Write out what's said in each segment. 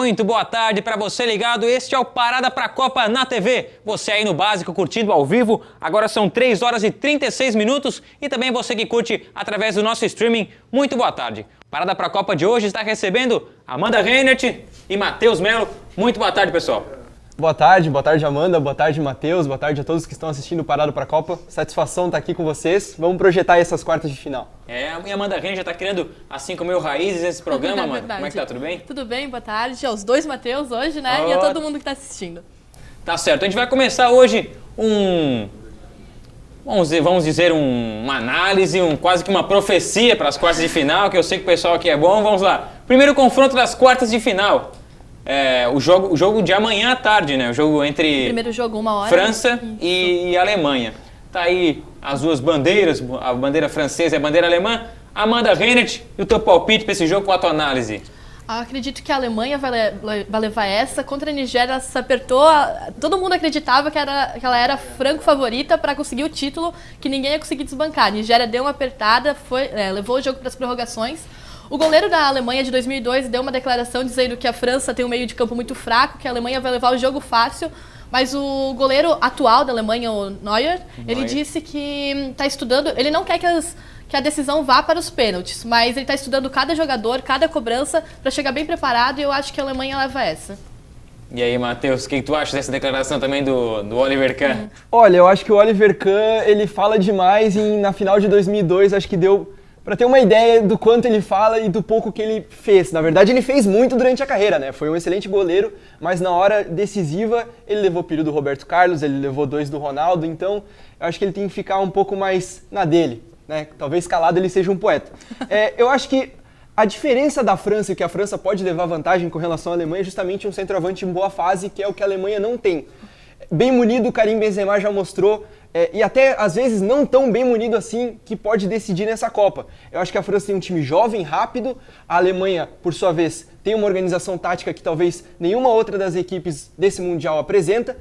Muito boa tarde para você ligado, este é o Parada pra Copa na TV. Você aí no básico curtindo ao vivo, agora são 3 horas e 36 minutos e também você que curte através do nosso streaming, muito boa tarde. Parada pra Copa de hoje está recebendo Amanda Reinert e Matheus Melo. Muito boa tarde, pessoal. Boa tarde Amanda, boa tarde Matheus, boa tarde a todos que estão assistindo o Parada pra Copa. Satisfação estar aqui com vocês. Vamos projetar essas quartas de final. A Amanda Reinert já está criando, assim como eu, raízes nesse programa, Amanda. Como é que tá, tudo bem? Tudo bem, boa tarde aos dois Matheus hoje, né? E a todo mundo que está assistindo. Tá certo, a gente vai começar hoje vamos dizer uma análise, quase que uma profecia para as quartas de final, que eu sei que o pessoal aqui é bom. Vamos lá. Primeiro confronto das quartas de final. O jogo de amanhã à tarde, né? O jogo entre primeiro jogo, 1 hora. França e Alemanha. Tá aí as duas bandeiras, a bandeira francesa e a bandeira alemã. Amanda Reinert, e o teu palpite para esse jogo, com a tua análise? Eu acredito que a Alemanha vai levar essa. Contra a Nigéria, ela se apertou. Todo mundo acreditava que ela era a franco favorita para conseguir o título, que ninguém ia conseguir desbancar. A Nigéria deu uma apertada, levou o jogo para as prorrogações. O goleiro da Alemanha de 2002 deu uma declaração dizendo que a França tem um meio de campo muito fraco, que a Alemanha vai levar o jogo fácil, mas o goleiro atual da Alemanha, o Neuer, ele disse que está estudando, ele não quer que a decisão vá para os pênaltis, mas ele está estudando cada jogador, cada cobrança, para chegar bem preparado, e eu acho que a Alemanha leva essa. E aí, Matheus, o que tu acha dessa declaração também do Oliver Kahn? Olha, eu acho que o Oliver Kahn, ele fala demais e na final de 2002 acho que deu para ter uma ideia do quanto ele fala e do pouco que ele fez. Na verdade, ele fez muito durante a carreira, né? Foi um excelente goleiro, mas na hora decisiva ele levou o período do Roberto Carlos, ele levou 2 do Ronaldo, então eu acho que ele tem que ficar um pouco mais na dele, né? Talvez calado ele seja um poeta. Eu acho que a diferença da França e que a França pode levar vantagem com relação à Alemanha é justamente um centroavante em boa fase, que é o que a Alemanha não tem. Bem munido, o Karim Benzema já mostrou, e até às vezes não tão bem munido assim, que pode decidir nessa Copa. Eu acho que a França tem um time jovem, rápido, a Alemanha, por sua vez, tem uma organização tática que talvez nenhuma outra das equipes desse Mundial apresenta.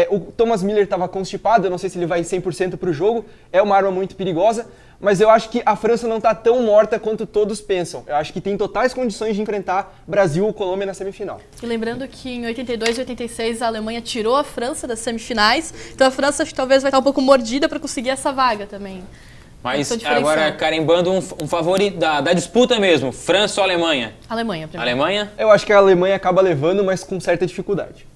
O Thomas Müller estava constipado, eu não sei se ele vai 100% para o jogo, é uma arma muito perigosa, mas eu acho que a França não está tão morta quanto todos pensam. Eu acho que tem totais condições de enfrentar Brasil ou Colômbia na semifinal. E lembrando que em 82 e 86 a Alemanha tirou a França das semifinais, então a França acho que talvez vai estar um pouco mordida para conseguir essa vaga também. Mas agora carimbando um favorito da disputa mesmo, França ou Alemanha? Alemanha, primeiro. Alemanha? Eu acho que a Alemanha acaba levando, mas com certa dificuldade.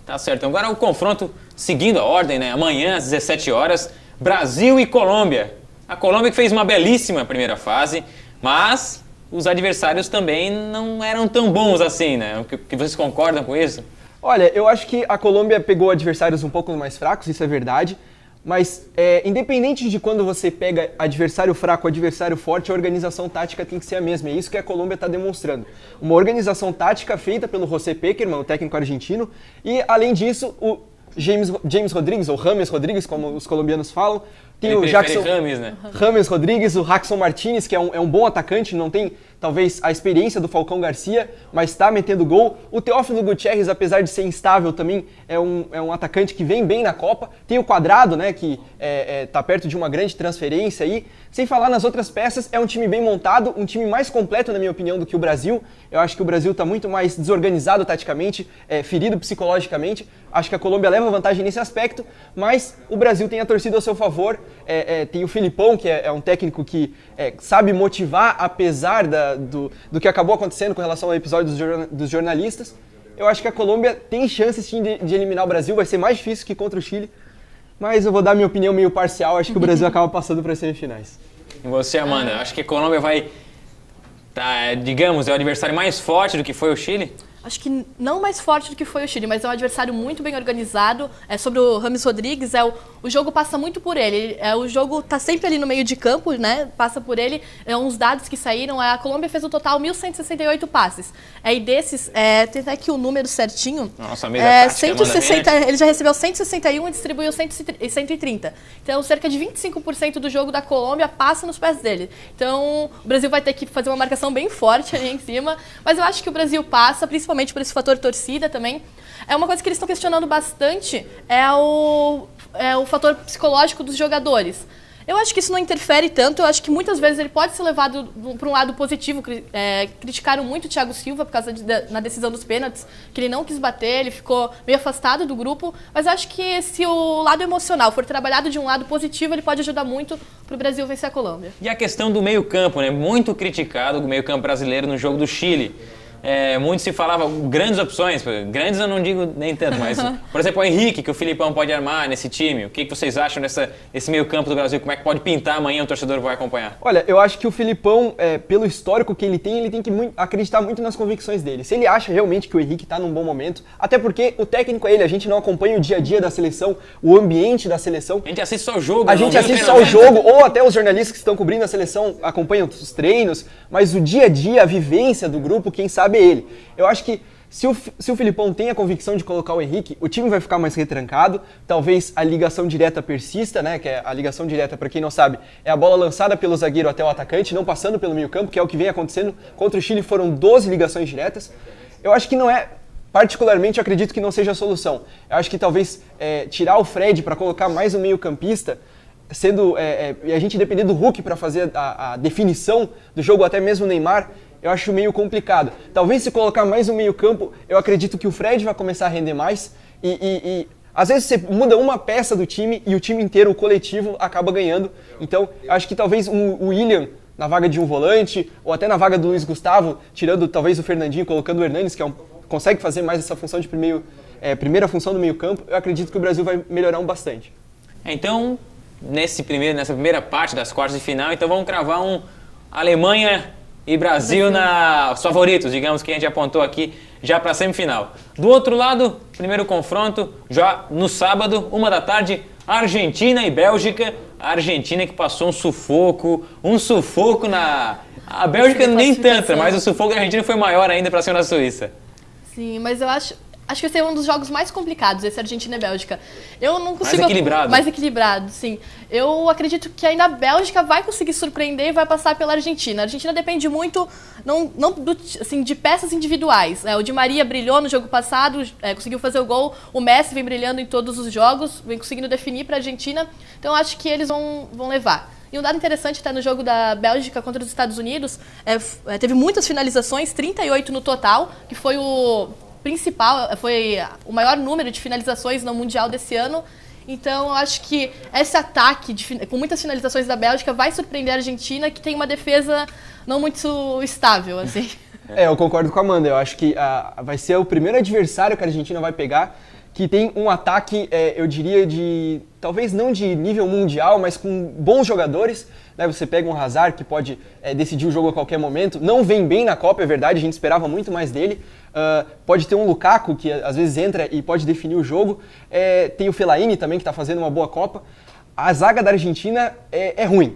Tá certo. Agora o confronto seguindo a ordem, né? Amanhã às 17 horas, Brasil e Colômbia. A Colômbia que fez uma belíssima primeira fase, mas os adversários também não eram tão bons assim, né? Que vocês concordam com isso? Olha, eu acho que a Colômbia pegou adversários um pouco mais fracos, isso é verdade, mas independente de quando você pega adversário fraco ou adversário forte, a organização tática tem que ser a mesma, é isso que a Colômbia está demonstrando. Uma organização tática feita pelo José Pekerman, o técnico argentino, e além disso, o James Rodrigues, ou James Rodrigues, como os colombianos falam, tem o Jackson James, né? James Rodrigues, o Jackson Martinez, que é um bom atacante, não tem talvez a experiência do Falcão Garcia, mas está metendo gol. O Teófilo Gutiérrez, apesar de ser instável, também é um atacante que vem bem na Copa. Tem o Quadrado, né, que está perto de uma grande transferência aí. Sem falar nas outras peças, é um time bem montado, um time mais completo, na minha opinião, do que o Brasil. Eu acho que o Brasil está muito mais desorganizado taticamente, ferido psicologicamente. Acho que a Colômbia leva vantagem nesse aspecto, mas o Brasil tem a torcida ao seu favor. Tem o Filipão, que é um técnico que sabe motivar, apesar do que acabou acontecendo com relação ao episódio dos jornalistas. Eu acho que a Colômbia tem chance sim de eliminar o Brasil, vai ser mais difícil que contra o Chile, mas eu vou dar minha opinião meio parcial, acho que o Brasil acaba passando para as semifinais. E você, Amanda, acho que a Colômbia vai, digamos, é o adversário mais forte do que foi o Chile? Acho que não mais forte do que foi o Chile, mas é um adversário muito bem organizado. Sobre o James Rodrigues, o jogo passa muito por ele. O jogo está sempre ali no meio de campo, né? Passa por ele. Uns dados que saíram, a Colômbia fez o total 1.168 passes. E desses, tem até aqui o número certinho. Nossa, a mesa 160, ele já recebeu 161 e distribuiu 130. Então, cerca de 25% do jogo da Colômbia passa nos pés dele. Então, o Brasil vai ter que fazer uma marcação bem forte ali em cima. Mas eu acho que o Brasil passa, principalmente por esse fator torcida também. Uma coisa que eles estão questionando bastante é o fator psicológico dos jogadores. Eu acho que isso não interfere tanto, eu acho que muitas vezes ele pode ser levado para um lado positivo. Criticaram muito o Thiago Silva por causa na decisão dos pênaltis, que ele não quis bater, ele ficou meio afastado do grupo, mas eu acho que se o lado emocional for trabalhado de um lado positivo, ele pode ajudar muito para o Brasil vencer a Colômbia. E a questão do meio-campo, né? Muito criticado o meio-campo brasileiro no jogo do Chile. Muito se falava, grandes opções, grandes eu não digo nem tanto, mas, por exemplo, o Henrique, que o Filipão pode armar nesse time. O que vocês acham desse meio campo do Brasil? Como é que pode pintar amanhã, o torcedor vai acompanhar? Olha, eu acho que o Filipão, pelo histórico que ele tem que acreditar muito nas convicções dele. Se ele acha realmente que o Henrique está num bom momento, até porque o técnico é ele, a gente não acompanha o dia a dia da seleção, o ambiente da seleção. A gente assiste só o jogo. A gente assiste só o jogo, ou até os jornalistas que estão cobrindo a seleção acompanham os treinos, mas o dia a dia, a vivência do grupo, quem sabe é ele. Eu acho que se o Filipão tem a convicção de colocar o Henrique, o time vai ficar mais retrancado, talvez a ligação direta persista, né? Que é a ligação direta, para quem não sabe, é a bola lançada pelo zagueiro até o atacante, não passando pelo meio-campo, que é o que vem acontecendo. Contra o Chile foram 12 ligações diretas. Eu acho que não é, particularmente, eu acredito que não seja a solução. Eu acho que talvez tirar o Fred para colocar mais um meio-campista, sendo e a gente depender do Hulk para fazer a definição do jogo, até mesmo o Neymar, eu acho meio complicado. Talvez se colocar mais um meio campo, eu acredito que o Fred vai começar a render mais e às vezes você muda uma peça do time e o time inteiro, o coletivo, acaba ganhando. Então, eu acho que talvez o William na vaga de um volante, ou até na vaga do Luiz Gustavo, tirando talvez o Fernandinho, colocando o Hernanes, que consegue fazer mais essa função de primeira função do meio campo, eu acredito que o Brasil vai melhorar bastante. Então, nessa primeira parte das quartas de final, então vamos cravar um Alemanha e Brasil os favoritos, digamos, que a gente apontou aqui já para a semifinal. Do outro lado, primeiro confronto, já no sábado, 13h, Argentina e Bélgica. A Argentina que passou um sufoco a Bélgica nem tanto, mas o sufoco da Argentina foi maior ainda para cima da Suíça. Sim, mas eu acho que esse é um dos jogos mais complicados, esse Argentina e Bélgica. Eu não consigo... Mais equilibrado, sim. Eu acredito que ainda a Bélgica vai conseguir surpreender e vai passar pela Argentina. A Argentina depende muito de peças individuais. O Di Maria brilhou no jogo passado, conseguiu fazer o gol. O Messi vem brilhando em todos os jogos, vem conseguindo definir para a Argentina. Então eu acho que eles vão levar. E um dado interessante está no jogo da Bélgica contra os Estados Unidos. Teve muitas finalizações, 38 no total, que foi o maior número de finalizações no Mundial desse ano. Então, eu acho que esse ataque com muitas finalizações da Bélgica vai surpreender a Argentina, que tem uma defesa não muito estável, assim. Eu concordo com a Amanda. Eu acho que vai ser o primeiro adversário que a Argentina vai pegar, que tem um ataque, eu diria, talvez não de nível mundial, mas com bons jogadores. Né? Você pega um Hazard, que pode decidir o jogo a qualquer momento. Não vem bem na Copa, é verdade, a gente esperava muito mais dele. Pode ter um Lukaku, que às vezes entra e pode definir o jogo. Tem o Fellaini também, que está fazendo uma boa Copa. A zaga da Argentina é ruim.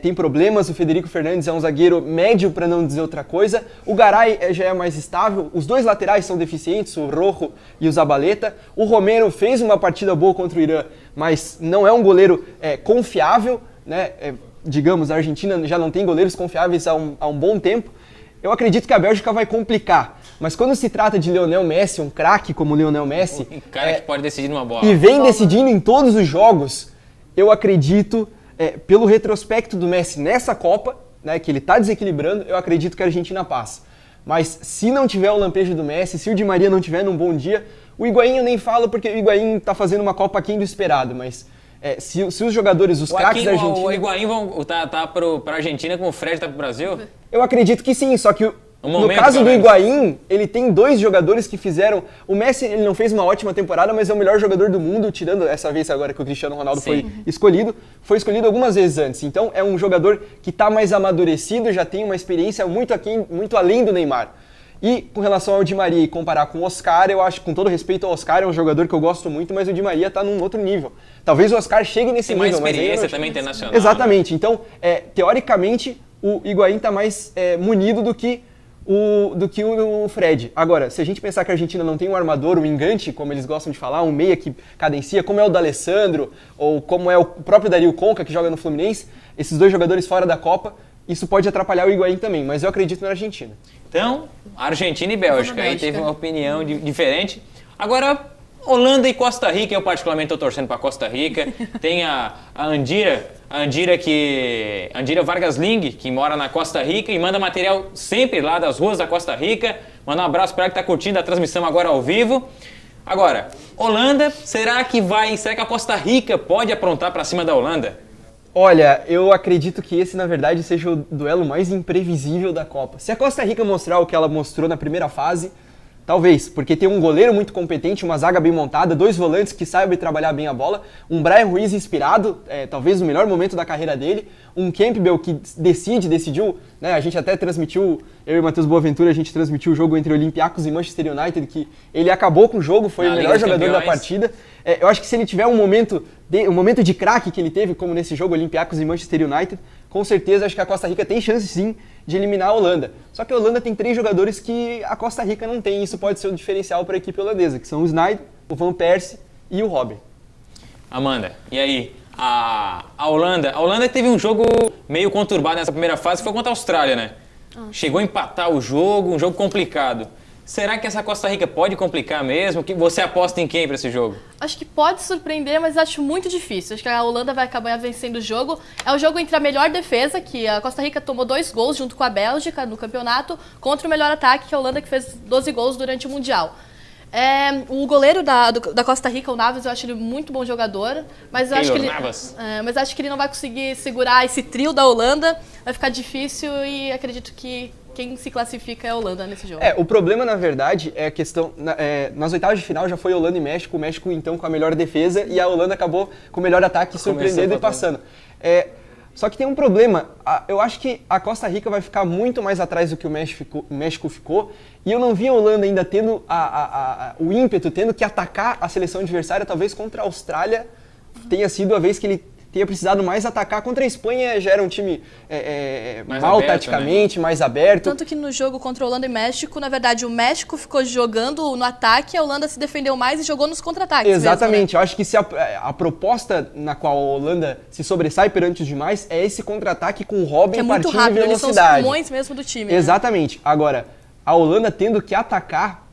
Tem problemas. O Federico Fernandes é um zagueiro médio, para não dizer outra coisa. O Garay já é mais estável. Os dois laterais são deficientes, o Rojo e o Zabaleta. O Romero fez uma partida boa contra o Irã, mas não é um goleiro confiável, né? Digamos, a Argentina já não tem goleiros confiáveis há um bom tempo. Eu acredito que a Bélgica vai complicar, mas quando se trata de Lionel Messi, um craque como Lionel Messi... Um cara que pode decidir numa bola. E vem decidindo em todos os jogos, eu acredito, pelo retrospecto do Messi nessa Copa, né, que ele está desequilibrando, eu acredito que a Argentina passa. Mas se não tiver o lampejo do Messi, se o Di Maria não tiver num bom dia, o Higuaín eu nem falo porque o Higuaín está fazendo uma Copa aquém do esperado, mas... Se os jogadores, os craques da Argentina... O Higuaín tá para a Argentina como o Fred tá para o Brasil? Eu acredito que sim, só que no caso do Higuaín, ele tem dois jogadores que fizeram... O Messi ele não fez uma ótima temporada, mas é o melhor jogador do mundo, tirando essa vez agora que o Cristiano Ronaldo foi escolhido algumas vezes antes. Então é um jogador que está mais amadurecido, já tem uma experiência muito além do Neymar. E com relação ao Di Maria e comparar com o Oscar, eu acho, com todo respeito ao Oscar, é um jogador que eu gosto muito, mas o Di Maria está num outro nível. Talvez o Oscar chegue nesse nível. Tem mais experiência também internacional. Exatamente. Né? Então, teoricamente, o Higuaín está mais munido do que o Fred. Agora, se a gente pensar que a Argentina não tem um armador, um engante, como eles gostam de falar, um meia que cadencia, como é o D'Alessandro, ou como é o próprio Dario Conca, que joga no Fluminense, esses dois jogadores fora da Copa, isso pode atrapalhar o Higuaín também, mas eu acredito na Argentina. Então, Argentina e Bélgica. Aí teve uma opinião diferente. Agora, Holanda e Costa Rica, eu particularmente estou torcendo para Costa Rica. Tem a Andira Vargas Ling, que mora na Costa Rica e manda material sempre lá das ruas da Costa Rica. Manda um abraço para ela que está curtindo a transmissão agora ao vivo. Agora, Holanda, será que a Costa Rica pode aprontar para cima da Holanda? Olha, eu acredito que esse, na verdade, seja o duelo mais imprevisível da Copa. Se a Costa Rica mostrar o que ela mostrou na primeira fase, talvez, porque tem um goleiro muito competente, uma zaga bem montada, 2 volantes que sabem trabalhar bem a bola, um Bryan Ruiz inspirado, talvez no melhor momento da carreira dele, um Campbell que decidiu, né, a gente até transmitiu, eu e o Matheus Boaventura, a gente transmitiu o jogo entre Olympiacos e Manchester United, que ele acabou com o jogo, foi o melhor jogador da partida. Eu acho que se ele tiver um momento de craque que ele teve, como nesse jogo Olympiacos e Manchester United, com certeza acho que a Costa Rica tem chance sim de eliminar a Holanda. Só que a Holanda tem 3 jogadores que a Costa Rica não tem, e isso pode ser um diferencial para a equipe holandesa, que são o Sneijder, o Van Persie e o Robben. Amanda, e aí? A Holanda teve um jogo meio conturbado nessa primeira fase, que foi contra a Austrália, né? Chegou a empatar o jogo, um jogo complicado. Será que essa Costa Rica pode complicar mesmo? Você aposta em quem para esse jogo? Acho que pode surpreender, mas acho muito difícil. Acho que a Holanda vai acabar vencendo o jogo. É o jogo entre a melhor defesa, que a Costa Rica tomou 2 gols junto com a Bélgica no campeonato, contra o melhor ataque, que é a Holanda, que fez 12 gols durante o Mundial. O goleiro da Costa Rica, o Navas, eu acho ele muito bom jogador, mas eu acho que ele não vai conseguir segurar esse trio da Holanda. Vai ficar difícil e acredito que quem se classifica é a Holanda nesse jogo. O problema, na verdade, é a questão... nas oitavas de final já foi Holanda e México, o México, então, com a melhor defesa, e a Holanda acabou com o melhor ataque, surpreendendo e passando. Só que tem um problema, eu acho que a Costa Rica vai ficar muito mais atrás do que o México ficou, e eu não vi a Holanda ainda tendo o ímpeto, tendo que atacar a seleção adversária, talvez contra a Austrália tenha sido a vez que ele tenha precisado mais atacar. Contra a Espanha já era um time mal aberto, taticamente, né? Mais aberto. Tanto que no jogo contra a Holanda e México, na verdade, o México ficou jogando no ataque, a Holanda se defendeu mais e jogou nos contra-ataques. Exatamente. Mesmo, né? Eu acho que se a proposta na qual a Holanda se sobressai perante os demais é esse contra-ataque com o Robben partindo em velocidade. Eles são os pulmões mesmo do time. Exatamente. Né? Agora, a Holanda tendo que atacar,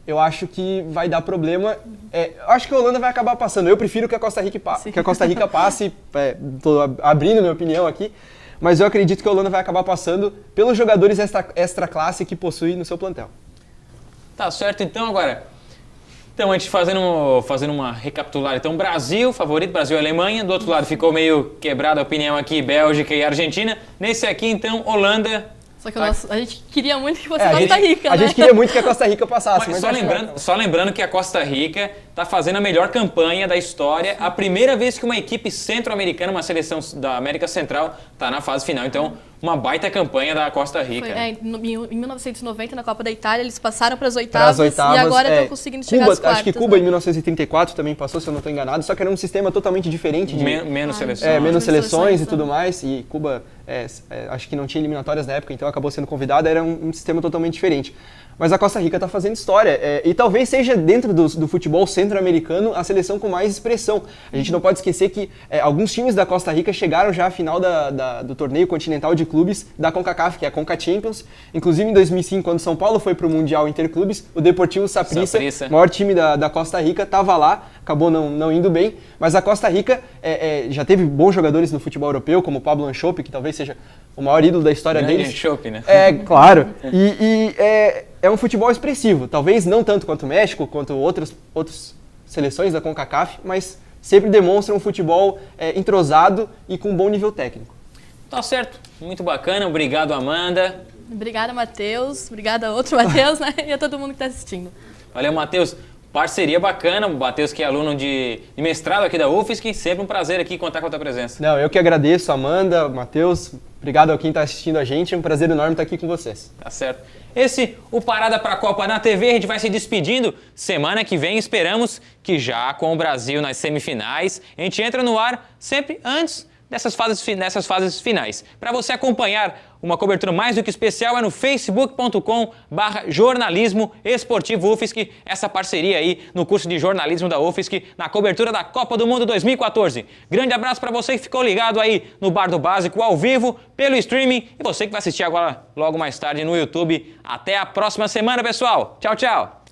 eu acho que vai dar problema. Eu acho que a Holanda vai acabar passando. Eu prefiro que a Costa Rica passe. Estou abrindo minha opinião aqui. Mas eu acredito que a Holanda vai acabar passando pelos jogadores extra classe que possui no seu plantel. Tá certo, então agora. Então, a gente fazendo uma recapitular. Então, Brasil, favorito, Brasil e Alemanha. Do outro lado ficou meio quebrada a opinião aqui, Bélgica e Argentina. Nesse aqui, então, Holanda... Só que a gente queria muito que fosse Costa Rica, né? A gente queria muito que a Costa Rica passasse. Mas só lembrando que a Costa Rica está fazendo a melhor campanha da história. A primeira vez que uma equipe centro-americana, uma seleção da América Central, está na fase final. Então, uma baita campanha da Costa Rica. Em 1990, na Copa da Itália, eles passaram para as oitavas e agora estão conseguindo chegar às quartas. Acho que Cuba, em 1934, também passou, se eu não estou enganado. Só que era um sistema totalmente diferente. Menos seleções. Menos seleções e tudo mais. E Cuba, acho que não tinha eliminatórias na época, então acabou sendo convidada. Era um sistema totalmente diferente. Mas a Costa Rica está fazendo história. E talvez seja, dentro do futebol centro-americano, a seleção com mais expressão. A gente não pode esquecer que alguns times da Costa Rica chegaram já à final do torneio continental de clubes da CONCACAF, que é a Conca Champions. Inclusive, em 2005, quando São Paulo foi para o Mundial Interclubes, o Deportivo Saprissa, maior time da Costa Rica, estava lá, acabou não indo bem. Mas a Costa Rica já teve bons jogadores no futebol europeu, como o Pablo Anchope, que talvez seja o maior ídolo da história deles. Anchope, né? Claro. É um futebol expressivo, talvez não tanto quanto o México, quanto outras seleções da CONCACAF, mas sempre demonstra um futebol entrosado e com um bom nível técnico. Tá certo, muito bacana, obrigado Amanda. Obrigada Matheus, obrigada a outro Matheus, né? E a todo mundo que está assistindo. Valeu Matheus, parceria bacana, o Matheus que é aluno de mestrado aqui da UFSC, sempre um prazer aqui contar com a tua presença. Não, eu que agradeço, Amanda, Matheus, obrigado a quem está assistindo a gente, é um prazer enorme estar aqui com vocês. Tá certo. O Parada pra Copa na TV, a gente vai se despedindo. Semana que vem esperamos que já com o Brasil nas semifinais, a gente entra no ar sempre antes dessas fases finais. Para você acompanhar uma cobertura mais do que especial é no facebook.com/jornalismo esportivo UFSC, essa parceria aí no curso de jornalismo da UFSC, na cobertura da Copa do Mundo 2014. Grande abraço para você que ficou ligado aí no Bar do Básico ao vivo, pelo streaming, e você que vai assistir agora logo mais tarde no YouTube. Até a próxima semana, pessoal. Tchau, tchau.